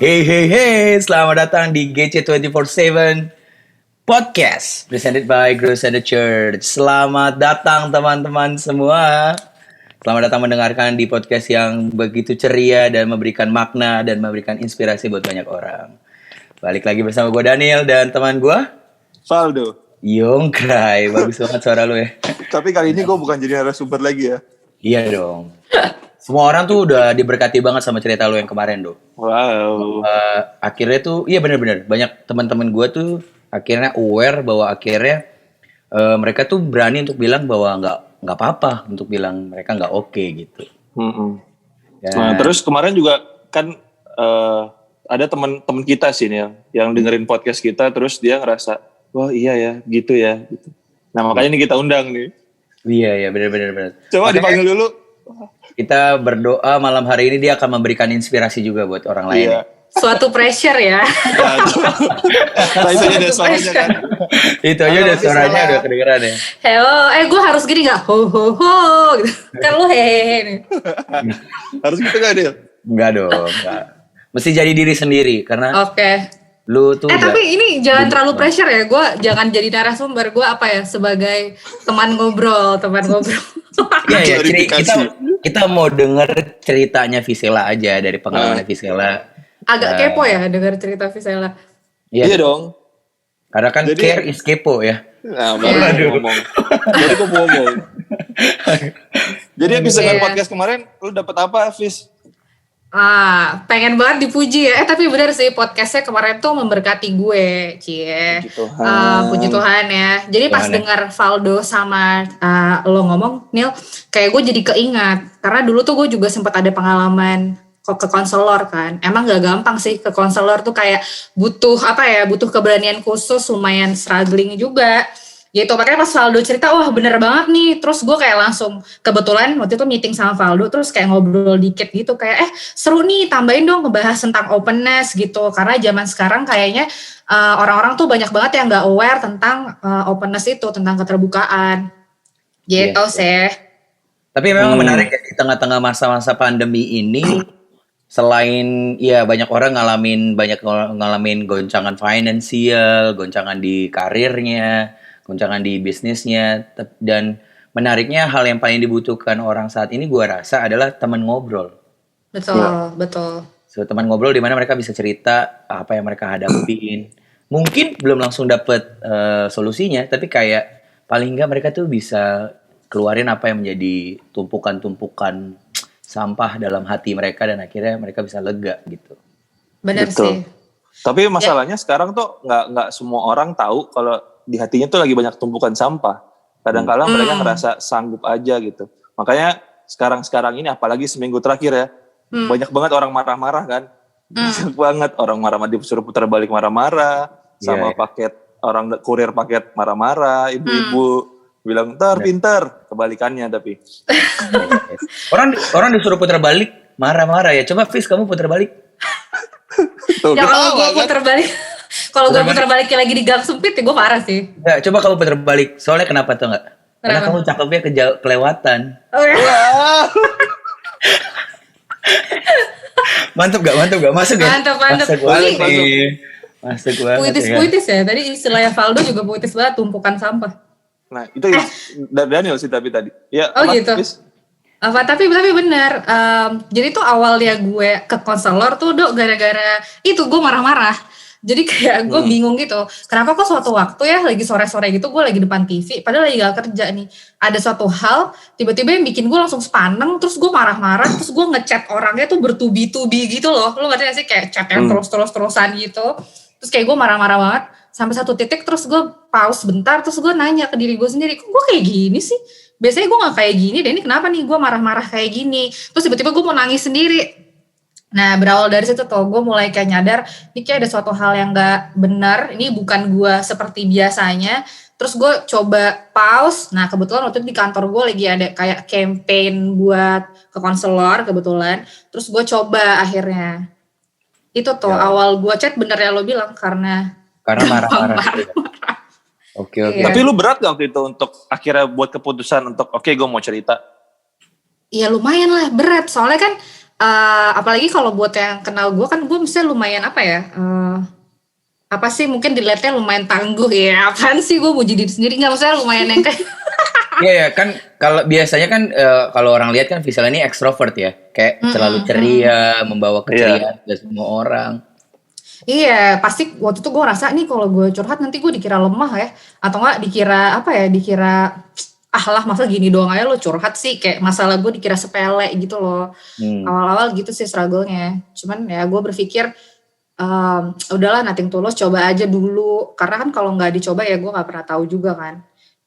Hey hey hey, selamat datang di GC247 Podcast presented by Grace and the Church. Selamat datang teman-teman semua. Selamat datang mendengarkan di podcast yang begitu ceria dan memberikan makna dan memberikan inspirasi buat banyak orang. Balik lagi bersama gue Daniel dan teman gue Valdo. Yongkrai. Bagus banget suara lu ya. Tapi kali ini gue bukan jadi narasumber lagi ya. Iya dong. Semua orang tuh udah diberkati banget sama cerita lu yang kemarin, Do. Wow. Akhirnya tuh, iya benar-benar banyak teman-teman gue tuh akhirnya aware bahwa akhirnya mereka tuh berani untuk bilang bahwa nggak apa-apa untuk bilang mereka nggak oke gitu. Dan, nah, terus kemarin juga kan ada teman-teman kita sih nih yang dengerin podcast kita, terus dia ngerasa, wah iya ya, gitu ya. Gitu. Nah makanya ini kita undang nih. Iya benar-benar. Coba dipanggil dulu. Kita berdoa malam hari ini dia akan memberikan inspirasi juga buat orang lain. Iya. Suatu pressure ya. Nah, itu aja ada suaranya kan. Itu aja udah suaranya udah kedengeran ya. Hello, gue harus gini gak? Ho ho ho gitu. Kan lu hehehe nih. Harus gitu gak Del? Enggak dong, enggak. Mesti jadi diri sendiri karena Oke. Lu tuh tapi ini jangan terlalu pressure ya. Gue jangan jadi narasumber. Gue apa ya, sebagai teman ngobrol. Iya, kita mau denger ceritanya Visela aja dari pengalaman Visela. Agak kepo ya denger cerita Visela. Iya dong. Karena kan jadi, care is kepo ya. Nah, baru ngomong. Jadi gue ngomong. Jadi episode podcast kemarin lu dapet apa, Vis? Pengen banget dipuji ya. Tapi benar sih, podcastnya kemarin tuh memberkati gue, cie. Puji Tuhan ya. Jadi pas dengar Valdo sama lo ngomong, Nil, kayak gue jadi keingat. Karena dulu tuh gue juga sempat ada pengalaman ke konselor kan. Emang gak gampang sih ke konselor tuh, kayak butuh keberanian khusus, lumayan struggling juga. Gitu, makanya pas Valdo cerita, wah bener banget nih. Terus gue kayak langsung, kebetulan waktu itu meeting sama Valdo, terus kayak ngobrol dikit gitu, kayak seru nih, tambahin dong ngebahas tentang openness gitu. Karena zaman sekarang kayaknya orang-orang tuh banyak banget yang gak aware tentang openness itu, tentang keterbukaan. Gitu sih. Tapi memang menarik ya, di tengah-tengah masa-masa pandemi ini, selain ya banyak orang ngalamin goncangan finansial, goncangan di karirnya, goncangan di bisnisnya, dan menariknya hal yang paling dibutuhkan orang saat ini gue rasa adalah teman ngobrol. Betul. So, teman ngobrol di mana mereka bisa cerita apa yang mereka hadapin. Mungkin belum langsung dapet solusinya, tapi kayak paling nggak mereka tuh bisa keluarin apa yang menjadi tumpukan-tumpukan sampah dalam hati mereka, dan akhirnya mereka bisa lega gitu. Benar sih. Tapi masalahnya sekarang tuh nggak semua orang tahu kalau di hatinya tuh lagi banyak tumpukan sampah. Kadang-kadang mereka ngerasa sanggup aja gitu. Makanya sekarang ini, apalagi seminggu terakhir ya, banyak banget orang marah-marah kan. Banyak banget orang marah-marah, disuruh putar balik marah-marah, sama paket, orang kurir paket marah-marah, ibu-ibu bilang pinter, kebalikannya tapi. Orang disuruh putar balik marah-marah ya. Coba Fis, kamu putar balik. Tuh, ya kalau gue putar balik, kalau gue putar balik lagi di gang sempit ya gue parah sih. Ya, coba kamu putar balik. Soalnya kenapa tuh enggak? Karena kamu cakepnya kelewatan. Oh, ya. Mantap gak? Masuk gak? Mantap. Masuk banget. Puitis ya. Tadi istilahnya Valdo juga puitis banget, tumpukan sampah. Nah itu dari Daniel sih tapi tadi. Ya, gitu. Tapi benar. Jadi tuh awalnya gue ke konselor tuh gara-gara itu gue marah-marah. Jadi kayak gue bingung gitu. Kenapa kok suatu waktu ya lagi sore-sore gitu gue lagi depan TV, padahal lagi gak kerja nih. Ada suatu hal tiba-tiba yang bikin gue langsung sepaneng, terus gue marah-marah, terus gue ngechat orangnya tuh bertubi-tubi gitu loh. Lu ngerti gak sih, kayak chat yang terus-terusan gitu. Terus kayak gue marah-marah banget. Sampai satu titik terus gue pause bentar, terus gue nanya ke diri gue sendiri, kok gue kayak gini sih? Biasanya gue gak kayak gini deh, ini kenapa nih gue marah-marah kayak gini? Terus tiba-tiba gue mau nangis sendiri. Nah berawal dari situ tuh gue mulai kayak nyadar, ini kayak ada suatu hal yang gak benar, ini bukan gue seperti biasanya. Terus gue coba pause, nah kebetulan waktu itu di kantor gue lagi ada kayak campaign buat ke konselor kebetulan. Terus gue coba akhirnya. Itu tuh awal gue chat bener ya lo bilang, karena marah-marah. Oke. Tapi lu berat gak waktu itu untuk akhirnya buat keputusan untuk oke gue mau cerita? Iya lumayan lah berat, soalnya kan apalagi kalau buat yang kenal gue kan gue misalnya lumayan apa ya, apa sih mungkin dilihatnya lumayan tangguh ya, apaan sih gue mau jadi diri sendiri, nggak, maksudnya lumayan yang kayak Iya ya kan kalau biasanya kan kalau orang lihat kan visual ini ekstrovert ya, kayak selalu ceria, membawa keceriaan ke semua orang. iya pasti waktu itu gue ngerasa nih kalau gue curhat nanti gue dikira lemah ya, atau enggak dikira apa ya, dikira ah lah masa gini doang aja lo curhat sih, kayak masalah gue dikira sepele gitu loh. Awal-awal gitu sih struggle-nya, cuman ya gue berpikir udahlah nothing tulus, coba aja dulu, karena kan kalau nggak dicoba ya gue nggak pernah tahu juga kan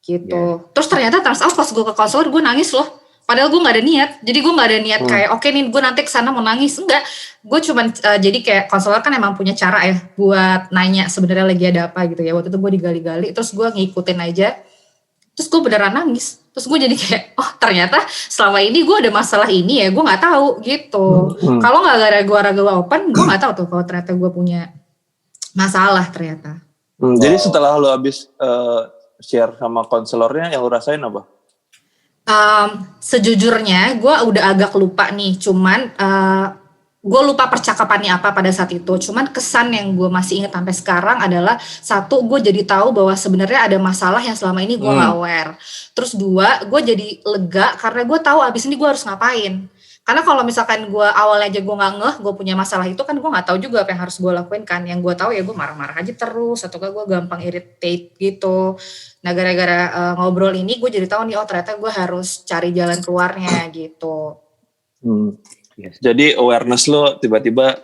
gitu. Terus ternyata pas gue ke konselor gue nangis loh, padahal gue nggak ada niat. Jadi gue nggak ada niat kayak oke nih gue nanti kesana mau nangis, enggak. Gue cuman jadi kayak konselor kan emang punya cara ya buat nanya sebenarnya lagi ada apa gitu ya. Waktu itu gue digali-gali, terus gue ngikutin aja, terus gue beneran nangis. Terus gue jadi kayak oh ternyata selama ini gue ada masalah ini ya, gue nggak tahu gitu. Kalau nggak gara-gara gue open, gue nggak tahu tuh kalau ternyata gue punya masalah ternyata. Jadi setelah lo habis share sama konselornya, yang lo rasain apa? Sejujurnya gue udah agak lupa nih, cuman gue lupa percakapannya apa pada saat itu. Cuman kesan yang gue masih ingat sampai sekarang adalah satu, gue jadi tahu bahwa sebenarnya ada masalah yang selama ini gue gak aware. Terus dua, gue jadi lega karena gue tahu abis ini gue harus ngapain. Karena kalau misalkan gue awalnya aja gue gak ngeh gue punya masalah itu kan gue gak tahu juga apa yang harus gue lakuin kan. Yang gue tahu ya gue marah-marah aja terus, atau gue gampang irritate gitu. Nah gara-gara ngobrol ini gue jadi tahu nih oh ternyata gue harus cari jalan keluarnya gitu. Jadi awareness lo tiba-tiba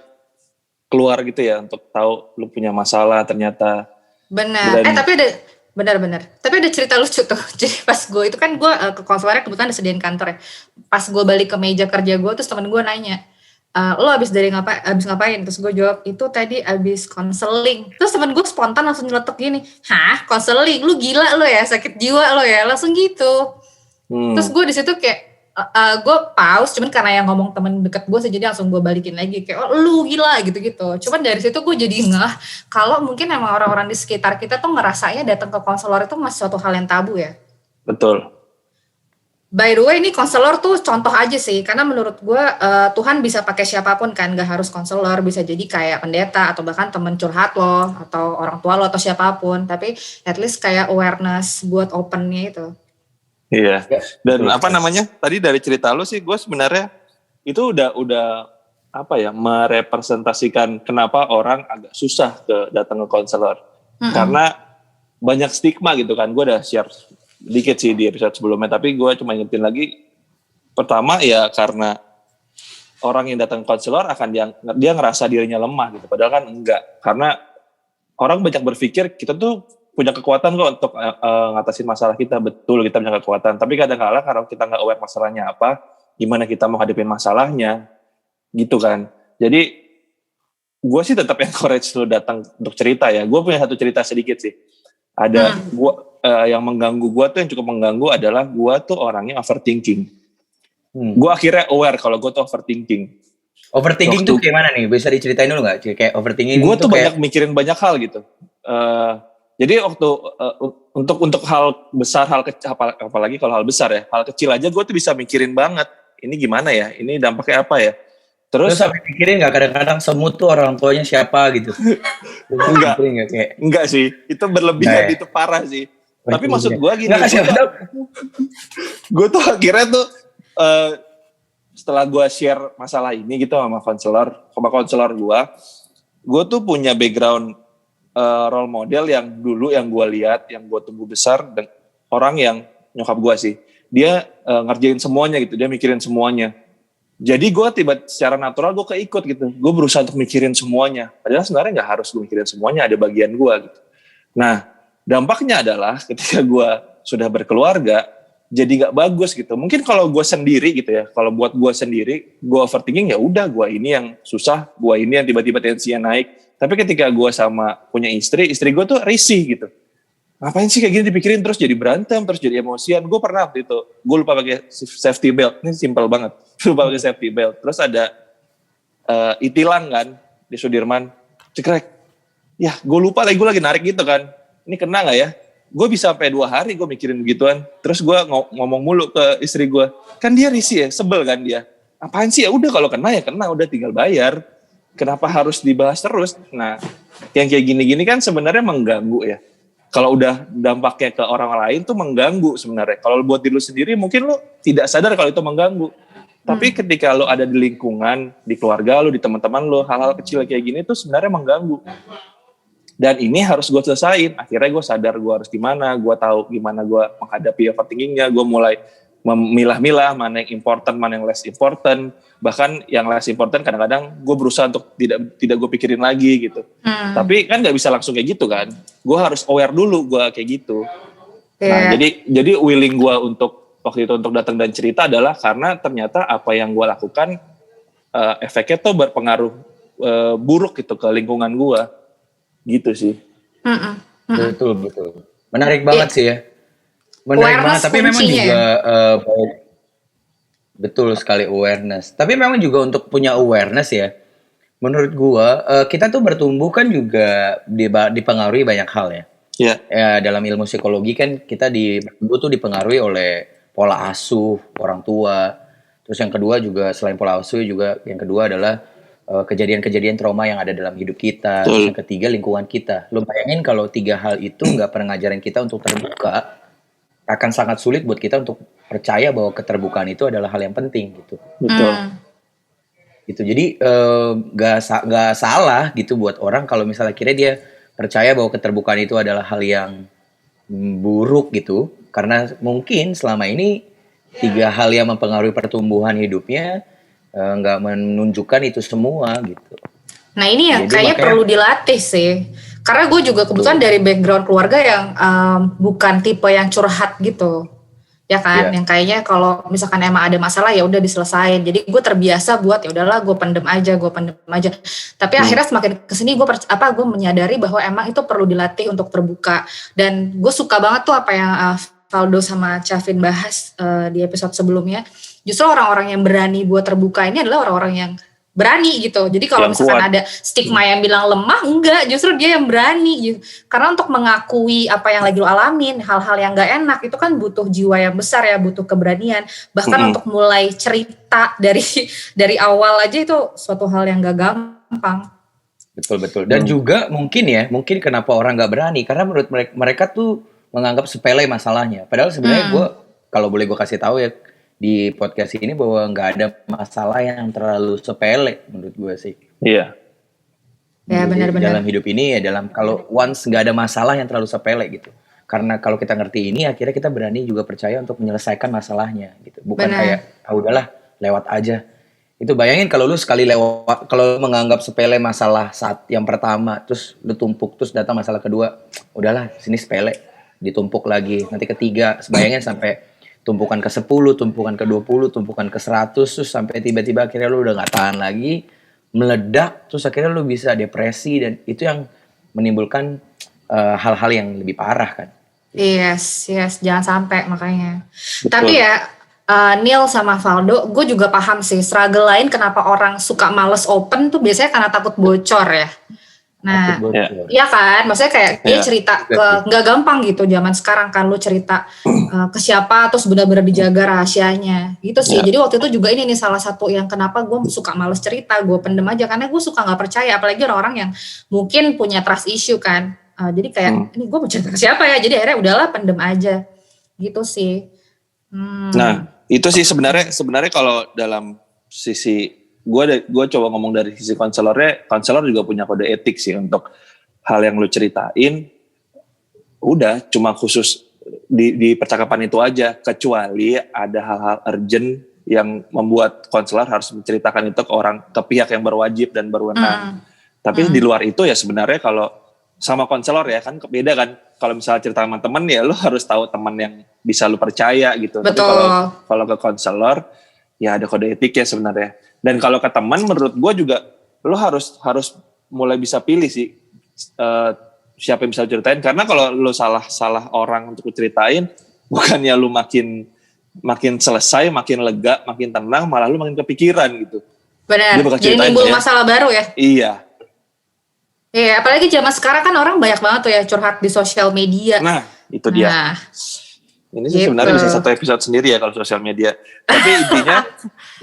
keluar gitu ya untuk tahu lo punya masalah ternyata. Benar. Tapi ada benar-benar. Tapi ada cerita lucu tuh. Jadi pas gue itu kan gue ke konselornya kebetulan disediain kantor ya. Pas gue balik ke meja kerja gue terus temen gue nanya, lo abis ngapain? Terus gue jawab itu tadi abis konseling. Terus temen gue spontan langsung nyeletuk gini, hah konseling? Lu gila lo ya, sakit jiwa lo ya, langsung gitu. Terus gue di situ kayak gue pause, cuman karena yang ngomong temen deket gue sih, jadi langsung gue balikin lagi kayak oh lu gila gitu-gitu. Cuman dari situ gue jadi ngeh kalau mungkin emang orang-orang di sekitar kita tuh ngerasanya datang ke konselor itu masih suatu hal yang tabu ya. Betul. By the way ini konselor tuh contoh aja sih, karena menurut gue Tuhan bisa pakai siapapun kan, gak harus konselor, bisa jadi kayak pendeta atau bahkan temen curhat lo atau orang tua lo atau siapapun, tapi at least kayak awareness buat opennya itu. Iya. Dan apa namanya? Tadi dari cerita lu sih gue sebenarnya itu udah apa ya, merepresentasikan kenapa orang agak susah datang ke konselor. Karena banyak stigma gitu kan. Gue udah share dikit sih di episode sebelumnya, tapi gue cuma ingetin lagi. Pertama ya karena orang yang datang ke konselor dia ngerasa dirinya lemah gitu. Padahal kan enggak. Karena orang banyak berpikir kita tuh punya kekuatan kok untuk ngatasin masalah kita. Betul, kita punya kekuatan. Tapi kadang-kadang kalau kita nggak aware masalahnya apa, gimana kita mau hadapin masalahnya, gitu kan. Jadi, gue sih tetap encourage lo datang untuk cerita ya. Gue punya satu cerita sedikit sih. Ada yang mengganggu gue tuh, yang cukup mengganggu adalah gue tuh orangnya overthinking. Gue akhirnya aware kalau gue tuh overthinking. Overthinking tuh kayak mana nih? Bisa diceritain dulu nggak? Kayak overthinking gue tuh kayak... banyak mikirin banyak hal gitu. Jadi waktu untuk hal besar, hal kecil, apalagi kalau hal besar ya, hal kecil aja gue tuh bisa mikirin banget. Ini gimana ya? Ini dampaknya apa ya? Terus sampai mikirin nggak kadang-kadang semut tuh orang tuanya siapa gitu? Enggak sih, itu berlebihan, itu parah sih. Tapi maksud gue gini, gue tuh akhirnya tuh setelah gue share masalah ini gitu sama konselor gue tuh punya background role model yang dulu yang gue lihat, yang gue tumbuh besar, dan orang yang nyokap gue sih, dia ngerjain semuanya gitu, dia mikirin semuanya. Jadi gue secara natural gue keikut gitu, gue berusaha untuk mikirin semuanya. Padahal sebenarnya nggak harus gue mikirin semuanya, ada bagian gue gitu. Nah dampaknya adalah ketika gue sudah berkeluarga, jadi nggak bagus gitu. Mungkin kalau gue sendiri gitu ya, kalau buat gue sendiri, gue overthinking ya udah, gue ini yang susah, gue ini yang tiba-tiba tensinya naik. Tapi ketika gue sama punya istri gue tuh risih gitu. Ngapain sih kayak gini dipikirin, terus jadi berantem, terus jadi emosian. Gue pernah waktu itu, gue lupa pakai safety belt. Ini simple banget, lupa pakai safety belt. Terus ada itilang kan di Sudirman, cekrek. Ya gue lupa lagi, gue lagi narik gitu kan. Ini kena gak ya? Gue bisa sampai 2 hari gue mikirin begituan. Terus gue ngomong mulu ke istri gue. Kan dia risih ya, sebel kan dia. apaan sih, ya udah kalau kena ya kena, udah tinggal bayar. Kenapa harus dibahas terus? Nah, yang kayak gini-gini kan sebenarnya mengganggu ya. Kalau udah dampaknya ke orang lain tuh mengganggu sebenarnya. Kalau buat diri lu sendiri mungkin lu tidak sadar kalau itu mengganggu. Tapi ketika lu ada di lingkungan, di keluarga lu, di teman-teman lu, hal-hal kecil kayak gini tuh sebenarnya mengganggu. Dan ini harus gue selesain. Akhirnya gue sadar gue harus gimana, gue tahu gimana gue menghadapi overthinkingnya, gue mulai memilah-milah mana yang important, mana yang less important. Bahkan yang less important kadang-kadang gue berusaha untuk tidak gue pikirin lagi gitu. Tapi kan nggak bisa langsung kayak gitu kan. Gue harus aware dulu gue kayak gitu. Nah, jadi willing gue untuk waktu itu untuk datang dan cerita adalah karena ternyata apa yang gue lakukan efeknya tuh berpengaruh buruk gitu ke lingkungan gue. Gitu sih. Betul. Menarik banget sih ya. Menarik banget, tapi memang juga betul sekali awareness. Tapi memang juga untuk punya awareness ya, menurut gua kita tuh bertumbuh kan juga dipengaruhi banyak hal ya. Iya. Ya, dalam ilmu psikologi kan kita bertumbuh tuh dipengaruhi oleh pola asuh orang tua. Terus yang kedua juga selain pola asuh juga yang kedua adalah kejadian-kejadian trauma yang ada dalam hidup kita. Terus yang ketiga lingkungan kita. Lu bayangin kalau 3 hal itu nggak pernah ngajarin kita untuk terbuka, akan sangat sulit buat kita untuk percaya bahwa keterbukaan itu adalah hal yang penting gitu. Betul. Gitu. Jadi nggak salah gitu buat orang kalau misalnya kira dia percaya bahwa keterbukaan itu adalah hal yang buruk gitu, karena mungkin selama ini 3 hal yang mempengaruhi pertumbuhan hidupnya nggak menunjukkan itu semua gitu. Nah ini yang kayaknya perlu dilatih sih. Karena gue juga kebetulan dari background keluarga yang bukan tipe yang curhat gitu, ya kan? Yang kayaknya kalau misalkan emang ada masalah ya udah diselesain. Jadi gue terbiasa buat ya udahlah gue pendem aja. Tapi akhirnya semakin kesini gue menyadari bahwa emang itu perlu dilatih untuk terbuka. Dan gue suka banget tuh apa yang Valdo sama Chavin bahas di episode sebelumnya. Justru orang-orang yang berani buat terbuka ini adalah orang-orang yang berani gitu. Jadi kalau misalkan ada stigma yang bilang lemah, enggak, justru dia yang berani gitu. Karena untuk mengakui apa yang lagi lo alamin, hal-hal yang gak enak itu kan butuh jiwa yang besar ya, butuh keberanian. Bahkan untuk mulai cerita dari awal aja itu suatu hal yang gak gampang. Betul. Dan juga mungkin kenapa orang gak berani, karena menurut mereka tuh menganggap sepele masalahnya. Padahal sebenarnya gue, kalau boleh gue kasih tahu ya di podcast ini bahwa nggak ada masalah yang terlalu sepele menurut gue sih. Iya. Ya benar-benar. Dalam hidup ini ya kalau once nggak ada masalah yang terlalu sepele gitu. Karena kalau kita ngerti ini akhirnya kita berani juga percaya untuk menyelesaikan masalahnya gitu. Bukan kayak udahlah lewat aja. Itu bayangin kalau lu sekali lewat, kalau lu menganggap sepele masalah saat yang pertama, terus lu tumpuk, terus datang masalah kedua, udahlah sini sepele, ditumpuk lagi, nanti ketiga, bayangin sampai tumpukan ke 10, tumpukan ke 20, tumpukan ke 100, terus sampai tiba-tiba akhirnya lu udah gak tahan lagi, meledak, terus akhirnya lu bisa depresi, dan itu yang menimbulkan hal-hal yang lebih parah kan. Yes, jangan sampai makanya. Betul. Tapi ya Neil sama Valdo, gue juga paham sih struggle lain kenapa orang suka males open tuh biasanya karena takut bocor ya. Nah, iya kan, maksudnya kayak dia cerita ke nggak gampang gitu zaman sekarang kan lu cerita ke siapa terus benar-benar dijaga rahasianya gitu sih. Jadi waktu itu juga ini nih salah satu yang kenapa gue suka males cerita, gue pendem aja karena gue suka nggak percaya, apalagi orang-orang yang mungkin punya trust issue kan. Jadi kayak ini gue mau cerita ke siapa ya? Jadi akhirnya udahlah pendem aja gitu sih. Nah itu sih sebenarnya kalau dalam sisi gue coba ngomong dari sisi konselornya, konselor juga punya kode etik sih untuk hal yang lu ceritain. Udah cuma khusus di percakapan itu aja, kecuali ada hal-hal urgent yang membuat konselor harus menceritakan itu ke pihak yang berwajib dan berwenang. Tapi di luar itu ya sebenarnya kalau sama konselor ya kan beda kan. Kalau misalnya cerita sama teman ya lu harus tahu teman yang bisa lu percaya gitu. Betul. Tapi kalau ke konselor ya ada kode etik ya sebenarnya. Dan kalau ke teman menurut gue juga lo harus mulai bisa pilih sih siapa yang bisa ceritain, karena kalau lo salah orang untuk ceritain, bukannya lo makin selesai, makin lega, makin tenang, malah lo makin kepikiran gitu. Benar. Jadi nimbul masalah baru ya. Iya. Iya, apalagi zaman sekarang kan orang banyak banget tuh ya curhat di sosial media. Nah, itu dia. Ini sih Gitu. sebenarnya bisa satu episode sendiri ya kalau sosial media. Tapi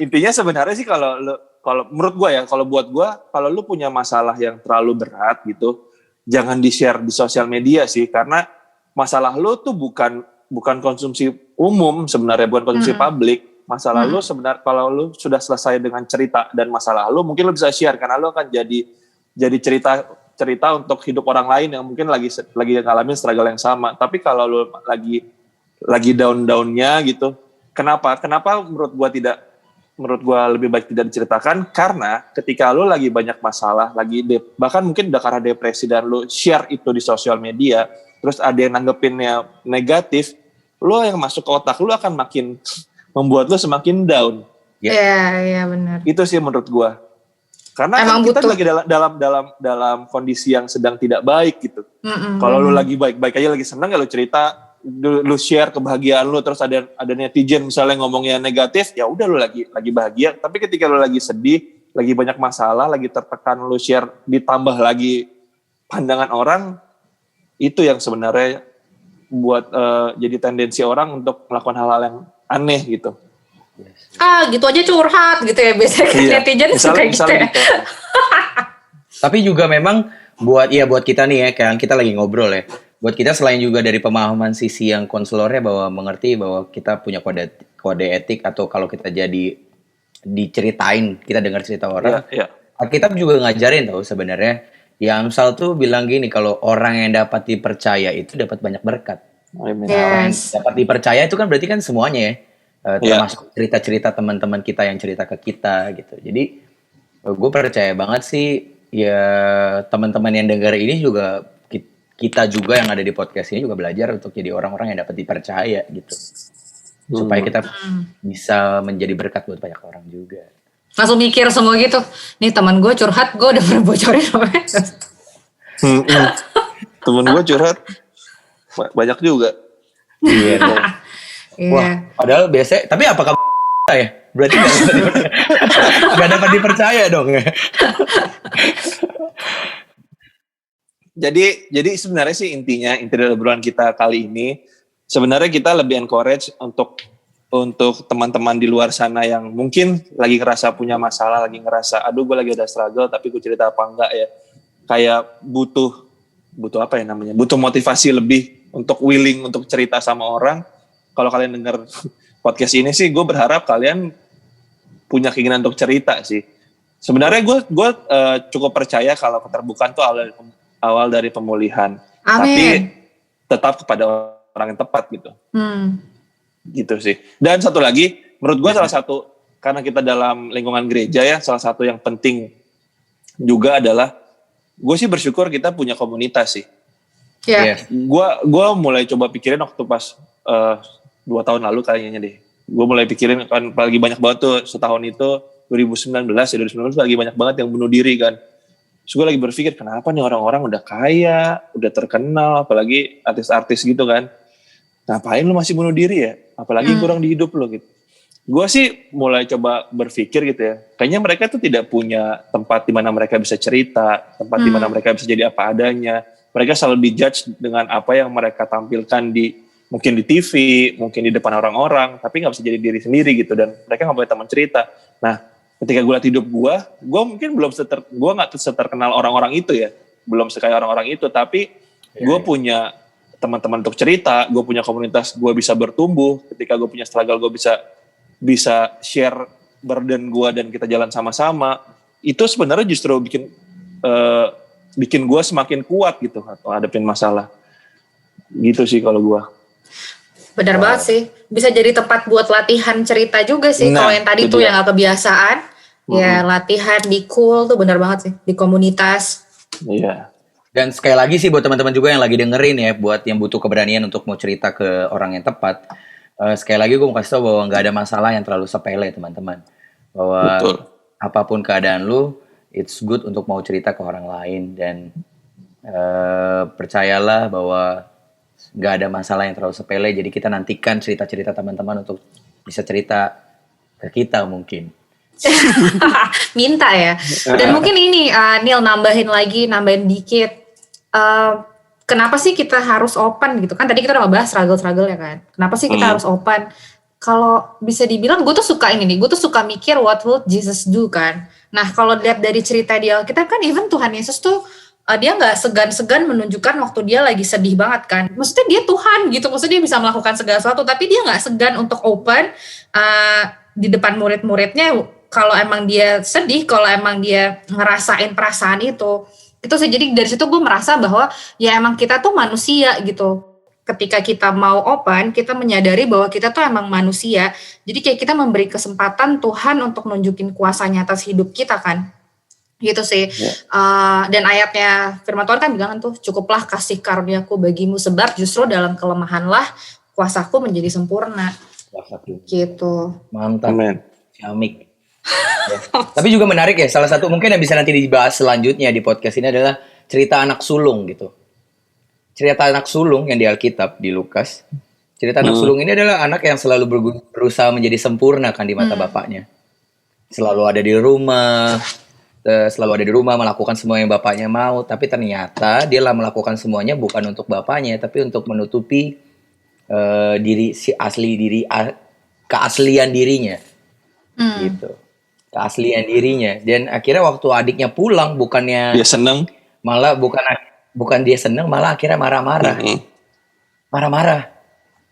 intinya sebenarnya sih kalau menurut gue ya, kalau buat gue, kalau lu punya masalah yang terlalu berat gitu, jangan di-share di sosial media sih, karena masalah lu tuh bukan konsumsi umum sebenarnya, bukan konsumsi publik. Masalah lu sebenarnya kalau lu sudah selesai dengan cerita dan masalah lu, mungkin lu bisa share karena lu akan jadi cerita untuk hidup orang lain yang mungkin lagi ngalamin struggle yang sama. Tapi kalau lu lagi down-downnya gitu. Kenapa menurut gua lebih baik tidak diceritakan, karena ketika lu lagi banyak masalah, bahkan mungkin udah karena depresi dan lu share itu di sosial media, terus ada yang nanggepinnya negatif, lu yang masuk ke otak lu akan makin membuat lu semakin down. Iya benar. Itu sih menurut gua. Karena kan kita lagi dalam kondisi yang sedang tidak baik gitu. Kalau lu lagi baik-baik aja, lagi senang ya lu cerita, lu share kebahagiaan lu, terus ada netizen misalnya ngomongnya negatif, ya udah lu lagi bahagia. Tapi ketika lu lagi sedih, lagi banyak masalah, lagi tertekan, lu share ditambah lagi pandangan orang, itu yang sebenarnya buat jadi tendensi orang untuk melakukan hal-hal yang aneh gitu. Gitu aja curhat gitu ya, biasanya kan netizen suka gitu ya. Tapi juga memang buat kita nih ya, kan kita lagi ngobrol ya. Buat kita selain juga dari pemahaman sisi yang konselornya bahwa mengerti bahwa kita punya kode etik, atau kalau kita jadi diceritain, kita dengar cerita orang, kita juga ngajarin tahu sebenarnya. Yang Amsal tuh bilang gini, kalau orang yang dapat dipercaya itu dapat banyak berkat. Orang yang dapat dipercaya itu kan berarti kan semuanya ya. Termasuk cerita-cerita teman-teman kita yang cerita ke kita gitu. Jadi gue percaya banget sih ya, teman-teman yang dengar ini juga, kita juga yang ada di podcast ini juga belajar untuk jadi orang-orang yang dapat dipercaya gitu. Supaya kita bisa menjadi berkat buat banyak orang juga. Langsung mikir semua gitu. Nih teman gue curhat, gue udah pernah bocorin namanya. Temen gue curhat banyak juga. Iya. Wah, padahal biasa. Tapi apakah ya? Berarti nggak dapat dipercaya dong ya. Jadi sebenarnya sih inti dari obrolan kita kali ini, sebenarnya kita lebih encourage untuk teman-teman di luar sana yang mungkin lagi ngerasa punya masalah, lagi ngerasa aduh gue lagi ada struggle tapi gue cerita apa enggak ya, kayak butuh apa ya namanya, butuh motivasi lebih untuk willing untuk cerita sama orang. Kalau kalian dengar podcast ini sih, gue berharap kalian punya keinginan untuk cerita sih. Sebenarnya gue cukup percaya kalau keterbukaan tuh awal dari pemulihan. Amin. Tapi tetap kepada orang yang tepat gitu. Gitu sih. Dan satu lagi, menurut gue salah satu, karena kita dalam lingkungan gereja ya, salah satu yang penting juga adalah, gue sih bersyukur kita punya komunitas sih. Gue mulai coba pikirin waktu pas 2 tahun lalu kayaknya deh. Gue mulai pikirin kan lagi banyak banget tuh setahun itu 2019 lagi banyak banget yang bunuh diri kan. Terus gue lagi berpikir kenapa nih orang-orang udah kaya, udah terkenal, apalagi artis-artis gitu kan. Ngapain lu masih bunuh diri ya? Apalagi kurang di hidup lu gitu. Gue sih mulai coba berpikir gitu ya. Kayaknya mereka tuh tidak punya tempat di mana mereka bisa cerita, tempat di mana mereka bisa jadi apa adanya. Mereka selalu dijudge dengan apa yang mereka tampilkan mungkin di TV, mungkin di depan orang-orang, tapi nggak bisa jadi diri sendiri gitu, dan mereka nggak punya teman cerita. Nah, ketika gue lihat hidup gue mungkin belum gue nggak seterkenal orang-orang itu ya, belum sekaya orang-orang itu, tapi gue punya teman-teman untuk cerita, gue punya komunitas, gue bisa bertumbuh. Ketika gue punya struggle, gue bisa share burden gue dan kita jalan sama-sama. Itu sebenarnya justru bikin gue semakin kuat gitu atau hadapin masalah. Gitu sih kalau gue. Benar banget sih. Bisa jadi tempat buat latihan cerita juga sih. Kalau yang tadi tuh yang gak kebiasaan, ya latihan di cool tuh benar banget sih. Di komunitas. Iya. Dan sekali lagi sih buat teman-teman juga yang lagi dengerin ya, buat yang butuh keberanian untuk mau cerita ke orang yang tepat. Sekali lagi gue mau kasih tau bahwa gak ada masalah yang terlalu sepele teman-teman. Bahwa apapun keadaan lu, it's good untuk mau cerita ke orang lain. Dan percayalah bahwa gak ada masalah yang terlalu sepele. Jadi kita nantikan cerita-cerita teman-teman untuk bisa cerita ke kita mungkin. Minta ya. Dan mungkin ini Neil nambahin dikit. kenapa sih kita harus open gitu kan? Tadi kita udah ngebahas struggle ya kan. Kenapa sih kita harus open? Kalau bisa dibilang gue tuh suka ini nih, gue tuh suka mikir what would Jesus do kan. Nah kalau lihat dari cerita di Alkitab kan even Tuhan Yesus tuh dia nggak segan-segan menunjukkan waktu dia lagi sedih banget kan. Maksudnya dia Tuhan gitu, maksudnya dia bisa melakukan segala sesuatu, tapi dia nggak segan untuk open di depan murid-muridnya. Kalau emang dia sedih, kalau emang dia ngerasain perasaan itu sih. Jadi dari situ gue merasa bahwa ya emang kita tuh manusia gitu. Ketika kita mau open, kita menyadari bahwa kita tuh emang manusia. Jadi kayak kita memberi kesempatan Tuhan untuk nunjukin kuasanya atas hidup kita kan. Gitu sih. Dan ayatnya firman Tuhan kan bilang tuh, cukuplah kasih karuniaku bagimu, sebab justru dalam kelemahanlah kuasaku menjadi sempurna. Gitu. Mantap. Amen. Ciamik. Ya. Tapi juga menarik ya, salah satu mungkin yang bisa nanti dibahas selanjutnya di podcast ini adalah cerita anak sulung gitu. Cerita anak sulung yang di Alkitab, di Lukas. Cerita anak sulung ini adalah anak yang selalu berusaha menjadi sempurna kan di mata bapaknya. Selalu ada di rumah, melakukan semua yang bapaknya mau. Tapi ternyata dia lah melakukan semuanya bukan untuk bapaknya, tapi untuk menutupi keaslian dirinya. Gitu. Keaslian dirinya. Dan akhirnya waktu adiknya pulang bukannya Dia seneng. malah bukan dia seneng, malah akhirnya marah-marah. Marah-marah.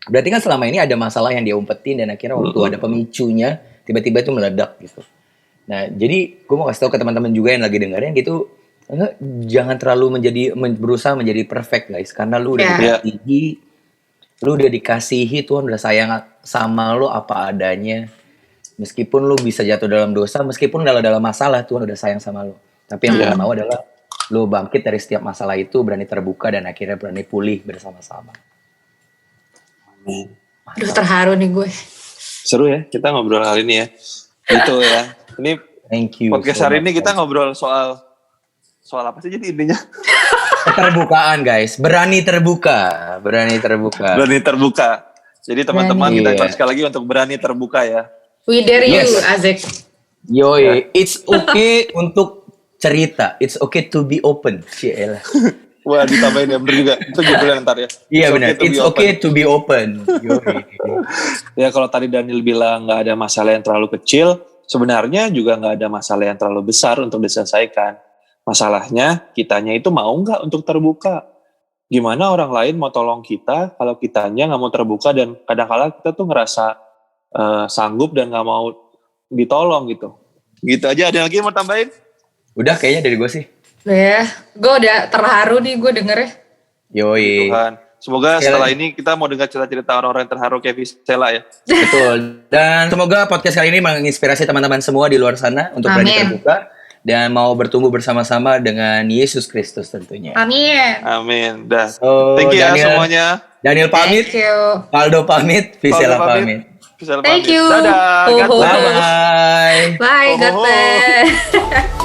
Berarti kan selama ini ada masalah yang dia umpetin dan akhirnya waktu ada pemicunya tiba-tiba itu meledak gitu. Nah, jadi gue mau kasih tahu ke teman-teman juga yang lagi dengerin gitu, jangan terlalu berusaha menjadi perfect guys, karena lu udah dikasihi, Tuhan udah sayang sama lu apa adanya. Meskipun lu bisa jatuh dalam dosa, meskipun dalam masalah, Tuhan udah sayang sama lu. Tapi yang Tuhan mau adalah lu bangkit dari setiap masalah itu, berani terbuka dan akhirnya berani pulih bersama-sama. Aduh terharu nih gue. Seru ya kita ngobrol hal ini ya. Gitu ya. Ini Thank you. podcast hari ini kita ngobrol soal apa sih jadi intinya? Keterbukaan guys, berani terbuka. Berani terbuka. Jadi teman-teman kita invite sekali lagi untuk berani terbuka ya. We dare you, Azek. Yoi, it's okay untuk cerita. It's okay to be open. Cielah. Wah, ditambahin ya, bener juga. Itu judulnya ntar ya. Iya benar. It's okay to be open. Yoi. Ya kalau tadi Daniel bilang nggak ada masalah yang terlalu kecil, sebenarnya juga nggak ada masalah yang terlalu besar untuk diselesaikan. Masalahnya kitanya itu mau nggak untuk terbuka. Gimana orang lain mau tolong kita kalau kitanya nggak mau terbuka, dan kadang-kala kita tuh ngerasa sanggup dan nggak mau ditolong gitu. Gitu aja. Ada lagi yang mau tambahin? Udah kayaknya dari gue sih. Ya, gue udah terharu nih gue dengernya. Yoi. Tuhan. Semoga setelah ini kita mau dengar cerita-cerita orang-orang yang terharu kayak Visela ya. Betul. Dan semoga podcast kali ini menginspirasi teman-teman semua di luar sana untuk berani terbuka dan mau bertumbuh bersama-sama dengan Yesus Kristus tentunya. Amin. Dah. So, thank you ya semuanya. Daniel pamit. Thank you. Valdo pamit. Visela pamit. Thank you. Dadah. Bye. Bye. God bless.